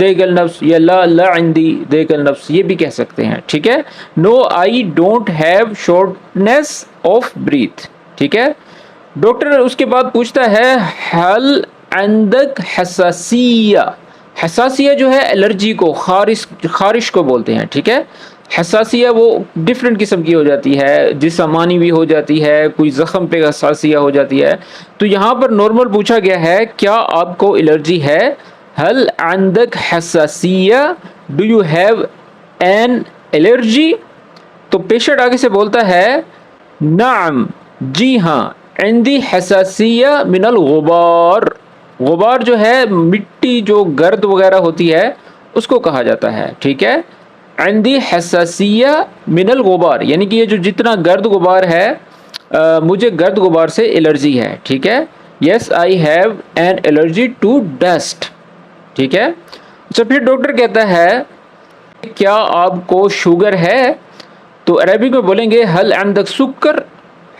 دیگل نفس یا لا عندی دیگل نفس یہ بھی کہہ سکتے ہیں. ٹھیک ہے. No I don't have shortness of breath. ٹھیک ہے. ڈاکٹر اس کے بعد پوچھتا ہے حل عندک حساسیہ. حساسیہ جو ہے الرجی کو، خارش کو بولتے ہیں. ٹھیک ہے. حساسیہ وہ ڈفرینٹ قسم کی ہو جاتی ہے، جسمانی بھی ہو جاتی ہے، کوئی زخم پہ حساسیہ ہو جاتی ہے. تو یہاں پر نارمل پوچھا گیا ہے کیا آپ کو الرجی ہے. حل عندک حساسیہ، do you have an allergy. تو پیشنٹ آگے سے بولتا ہے نعم جی ہاں، عندی حساسیہ من الغبار. غبار جو ہے مٹی جو گرد وغیرہ ہوتی ہے اس کو کہا جاتا ہے. ٹھیک ہے. عندی حساسیہ من الغبار یعنی کہ یہ جو جتنا گرد غبار ہے مجھے گرد غبار سے الرجی ہے. ٹھیک ہے. Yes I have an allergy to dust. ٹھیک ہے. اچھا پھر ڈاکٹر کہتا ہے کیا آپ کو شوگر ہے. تو عربی میں بولیں گے حل عندک سکر.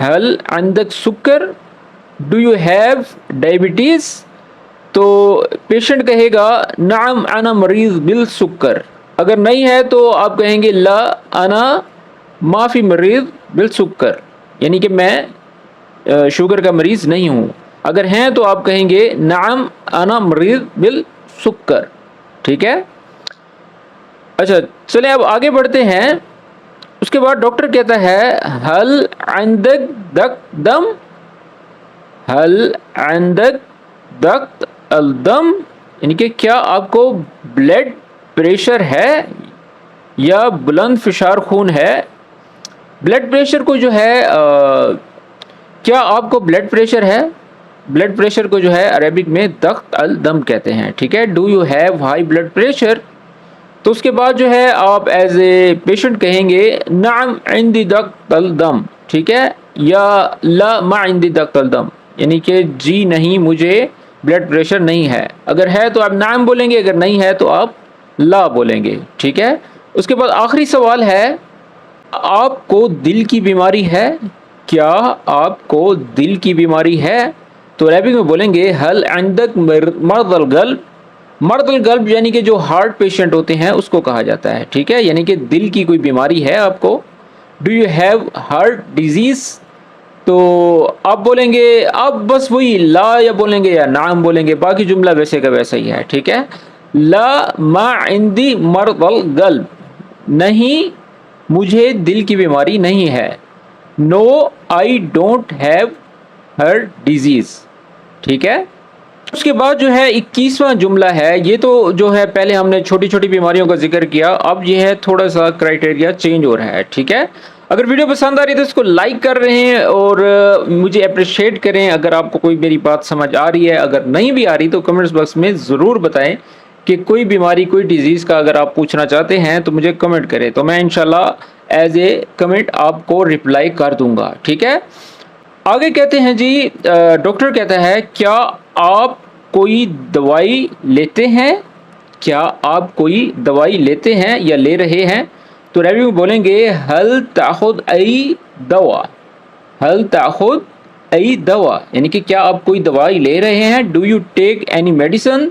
حل عندک سکر. Do you have diabetes. تو پیشنٹ کہے گا نعم انا مریض بالسکر. اگر نہیں ہے تو آپ کہیں گے لا انا ما فی مریض بالسکر یعنی کہ میں شوگر کا مریض نہیں ہوں. اگر ہیں تو آپ کہیں گے نعم انا مریض بالسکر. ٹھیک ہے. اچھا چلیں اب آگے بڑھتے ہیں. اس کے بعد ڈاکٹر کہتا ہے حل عندک دق دم. حل عندک دق الدم یعنی کہ کیا آپ کو بلڈ پریشر ہے یا بلند فشار خون ہے. بلڈ پریشر کو جو ہے کیا آپ کو بلڈ پریشر ہے. بلڈ پریشر کو جو ہے عربک میں دق الدم کہتے ہیں. ٹھیک ہے. Do you have high blood pressure. تو اس کے بعد جو ہے آپ ایز اے پیشنٹ کہیں گے نعم عندی دق الدم. ٹھیک ہے. یا لا ما عندی دق الدم یعنی کہ جی نہیں مجھے بلڈ پریشر نہیں ہے. اگر ہے تو آپ نعم بولیں گے، اگر نہیں ہے تو آپ لا بولیں گے. ٹھیک ہے. اس کے بعد آخری سوال ہے آپ کو دل کی بیماری ہے. کیا آپ کو دل کی بیماری ہے. تو عربی میں بولیں گے حل عندک مرض القلب. مرض القلب یعنی کہ جو ہارٹ پیشنٹ ہوتے ہیں اس کو کہا جاتا ہے. ٹھیک ہے. یعنی کہ دل کی کوئی بیماری ہے آپ کو. Do you have heart disease. تو آپ بولیں گے آپ بس وہی لا یا بولیں گے یا نعم بولیں گے، باقی جملہ ویسے کا ویسا ہی ہے. ٹھیک ہے. لا ما عندی مرض القلب نہیں مجھے دل کی بیماری نہیں ہے. No I don't have heart disease. ٹھیک ہے. اس کے بعد جو ہے 21واں جملہ ہے. یہ تو جو ہے پہلے ہم نے چھوٹی چھوٹی بیماریوں کا ذکر کیا، اب یہ ہے تھوڑا سا کرائٹیریا چینج ہو رہا ہے. ٹھیک ہے. اگر ویڈیو پسند آ رہی ہے تو اس کو لائک کر رہے ہیں اور مجھے اپریشیٹ کریں. اگر آپ کو کوئی میری بات سمجھ آ رہی ہے، اگر نہیں بھی آ رہی تو کمنٹس باکس میں ضرور بتائیں کہ کوئی بیماری کوئی ڈیزیز کا اگر آپ پوچھنا چاہتے ہیں تو مجھے کمنٹ کریں، تو میں انشاءاللہ ایز اے کمنٹ آپ کو رپلائی کر دوں گا. ٹھیک ہے. آگے کہتے ہیں جی ڈاکٹر کہتا ہے کیا آپ کوئی دوائی لیتے ہیں. کیا آپ کوئی دوائی لیتے ہیں یا لے رہے ہیں. تو عربی میں بولیں گے حل تاخذ ای دوا. حل تاخذ ای دوا یعنی کہ کیا آپ کوئی دوائی لے رہے ہیں. Do you take any medicine.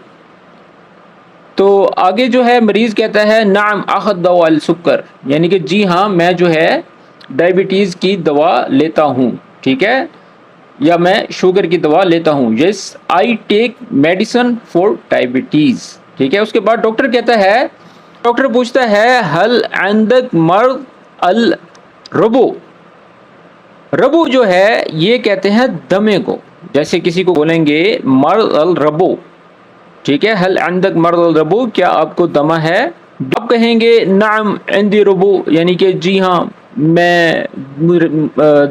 تو آگے جو ہے مریض کہتا ہے نعم اخذ دوا السکر یعنی کہ جی ہاں میں جو ہے ڈائبٹیز کی دوا لیتا ہوں. ٹھیک ہے. یا میں شوگر کی دوا لیتا ہوں. یس آئی ٹیک میڈیسن فار ڈائبٹیز. ٹھیک ہے. اس کے بعد ڈاکٹر کہتا ہے، ڈاکٹر پوچھتا ہے حل عندک مرض الربو. ربو جو ہے یہ کہتے ہیں دمے کو. جیسے کسی کو بولیں گے مرض الربو. ٹھیک ہے. حل عندک مرض الربو کیا آپ کو دمہ ہے. آپ کہیں گے نعم عندی ربو یعنی کہ جی ہاں میں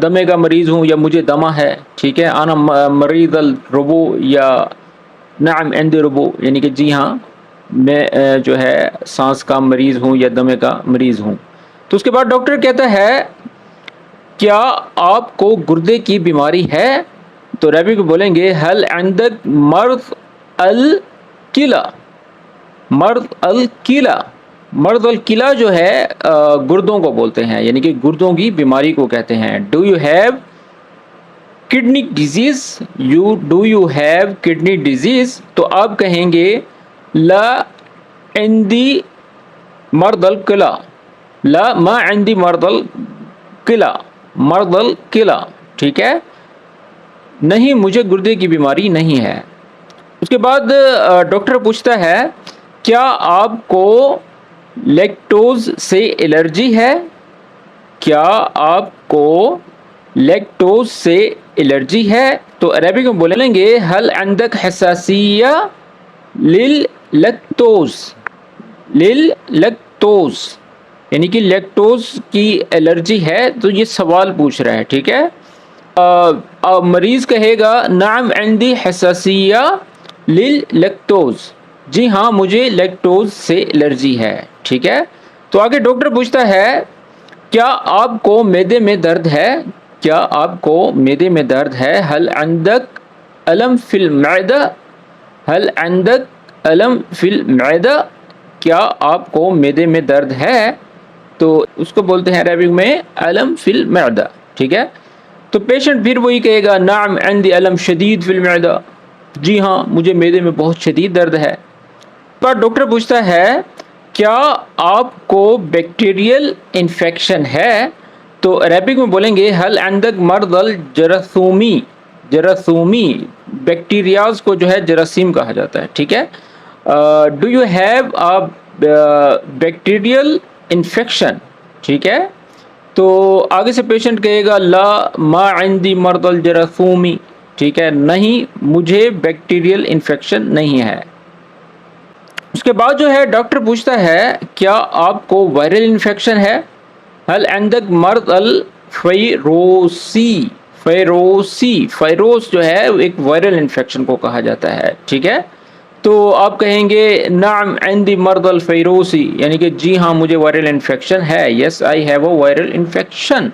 دمے کا مریض ہوں یا مجھے دمہ ہے. ٹھیک ہے. انا مریض الربو یا نعم عندی ربو یعنی کہ جی ہاں میں جو ہے سانس کا مریض ہوں یا دمے کا مریض ہوں. تو اس کے بعد ڈاکٹر کہتا ہے کیا آپ کو گردے کی بیماری ہے. تو عربی کو بولیں گے حل عندک مرض الکلا. مرض الکلا. مرض الکلا جو ہے گردوں کو بولتے ہیں یعنی کہ گردوں کی بیماری کو کہتے ہیں. Do you have kidney disease. Do you have kidney disease. تو آپ کہیں گے لا عندی مرض القلع، لا ما عندی مرض القلع، مرض القلع، ٹھیک ہے، نہیں مجھے گردے کی بیماری نہیں ہے۔ اس کے بعد ڈاکٹر پوچھتا ہے کیا آپ کو لیکٹوز سے الرجی ہے؟ کیا آپ کو لیکٹوز سے الرجی ہے؟ تو عربی میں بولیں گے هل عندك حساسیہ لللیکٹوز، لللیکٹوز یعنی کہ لیکٹوز کی الرجی ہے، تو یہ سوال پوچھ رہا ہے، ٹھیک ہے۔ مریض کہے گا نعم عندي حساسیہ لللیکٹوز، جی ہاں مجھے لیکٹوز سے الرجی ہے، ٹھیک ہے۔ تو آگے ڈاکٹر پوچھتا ہے کیا آپ کو معدے میں درد ہے؟ کیا آپ کو معدے میں درد ہے؟ هل عندك الم فی المعدہ، هل عندك الم فی المعدہ، کیا آپ کو معدے میں درد ہے؟ تو اس کو بولتے ہیں عربی میں الم فی المعدہ، ٹھیک ہے۔ تو پیشنٹ پھر وہی کہے گا نعم عندي الم شدید فی المعدہ، جی ہاں مجھے معدے میں بہت شدید درد ہے۔ پر ڈاکٹر پوچھتا ہے کیا آپ کو بیکٹیریل انفیکشن ہے؟ تو عربک میں بولیں گے هل عندك مرض الجراثومی، جراثومی بیکٹیریاز کو جو ہے جراثیم کہا جاتا ہے، ٹھیک ہے۔ Do you have bacterial infection, ٹھیک ہے۔ تو آگے سے پیشنٹ کہے گا لا ما عندي مرض الجراثومی، ٹھیک ہے، نہیں مجھے بیکٹیریل انفیکشن نہیں ہے۔ اس کے بعد جو ہے ڈاکٹر پوچھتا ہے کیا آپ کو وائرل انفیکشن ہے؟ هل عندك مرض الفیروسی، فیروسی، فیروس جو ہے ایک وائرل انفیکشن کو کہا جاتا ہے، ٹھیک ہے۔ تو آپ کہیں گے نعم عندي مرض الفیروسی، یعنی کہ جی ہاں مجھے وائرل انفیکشن ہے، yes I have a viral infection.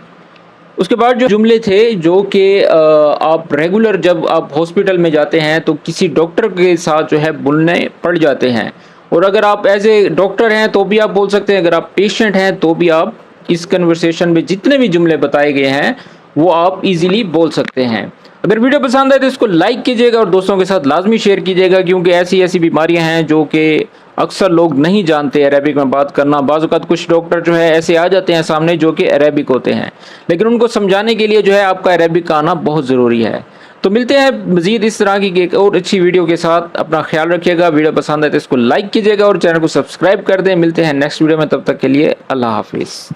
اس کے بعد جو جملے تھے جو کہ آپ ریگولر جب آپ ہاسپٹل میں جاتے ہیں تو کسی ڈاکٹر کے ساتھ جو ہے بولنے پڑ جاتے ہیں، اور اگر آپ ایز اے ڈاکٹر ہیں تو بھی آپ بول سکتے ہیں، اگر آپ پیشنٹ ہیں تو بھی آپ اس کنورسیشن میں جتنے بھی جملے بتائے گئے ہیں وہ آپ ایزیلی بول سکتے ہیں۔ اگر ویڈیو پسند آئے تو اس کو لائک کیجیے گا اور دوستوں کے ساتھ لازمی شیئر کیجیے گا، کیونکہ ایسی بیماریاں ہیں جو کہ اکثر لوگ نہیں جانتے عربک میں بات کرنا۔ بعض اوقات کچھ ڈاکٹر جو ہے ایسے آ جاتے ہیں سامنے جو کہ عربک ہوتے ہیں، لیکن ان کو سمجھانے کے لیے جو ہے آپ کا عربک آنا بہت ضروری ہے۔ تو ملتے ہیں مزید اس طرح کی ایک اور اچھی ویڈیو کے ساتھ، اپنا خیال رکھیے گا، ویڈیو پسند آئے تو اس کو لائک کیجیے گا اور چینل کو سبسکرائب کر دیں۔ ملتے ہیں نیکسٹ ویڈیو میں، تب تک کے لیے اللہ حافظ۔